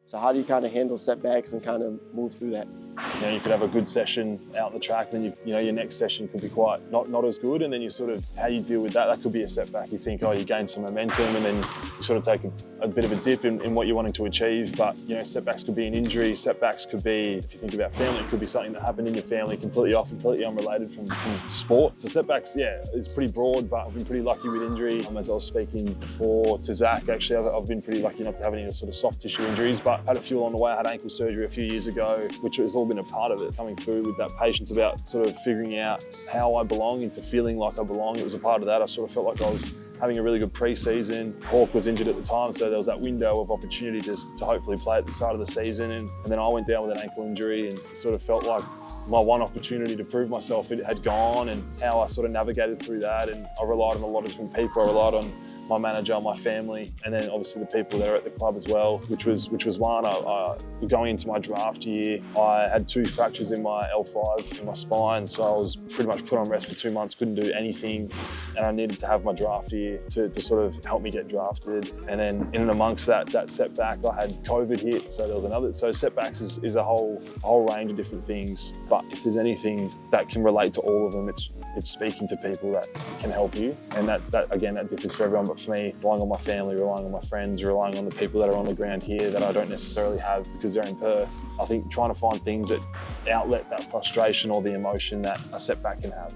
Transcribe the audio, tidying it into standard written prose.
So how do you kind of handle setbacks and kind of move through that? You could have a good session out on the track, then your next session could be quite not as good, and then you sort of, how you deal with that could be a setback. You think, oh, you gain some momentum, and then you sort of take a bit of a dip in what you're wanting to achieve. But setbacks could be an injury, setbacks could be, if you think about family, it could be something that happened in your family completely unrelated from sport. So setbacks, yeah, it's pretty broad, but I've been pretty lucky with injury. As I was speaking before to Zach, actually, I've been pretty lucky not to have any sort of soft tissue injuries, but had a few along the way. I had ankle surgery a few years ago, which has all been a part of it, coming through with that patience about sort of figuring out how I belong into feeling like I belong. It was a part of that. I sort of felt like I was having a really good pre-season. Hawk was injured at the time, so there was that window of opportunity to hopefully play at the start of the season, and then I went down with an ankle injury and sort of felt like my one opportunity to prove myself, it had gone, and how I sort of navigated through that. And I relied on a lot of different people. I relied on my manager, my family, and then obviously the people that are at the club as well, which was one. Going into my draft year, I had 2 fractures in my L5 in my spine, so I was pretty much put on rest for 2 months, couldn't do anything, and I needed to have my draft year to sort of help me get drafted. And then in and amongst that setback, I had COVID hit, so there was another. So setbacks is a whole range of different things, but if there's anything that can relate to all of them, it's speaking to people that can help you, and that again, that differs for everyone. But for me, relying on my family, relying on my friends, relying on the people that are on the ground here that I don't necessarily have because they're in Perth. I think trying to find things that outlet that frustration or the emotion that a setback can have.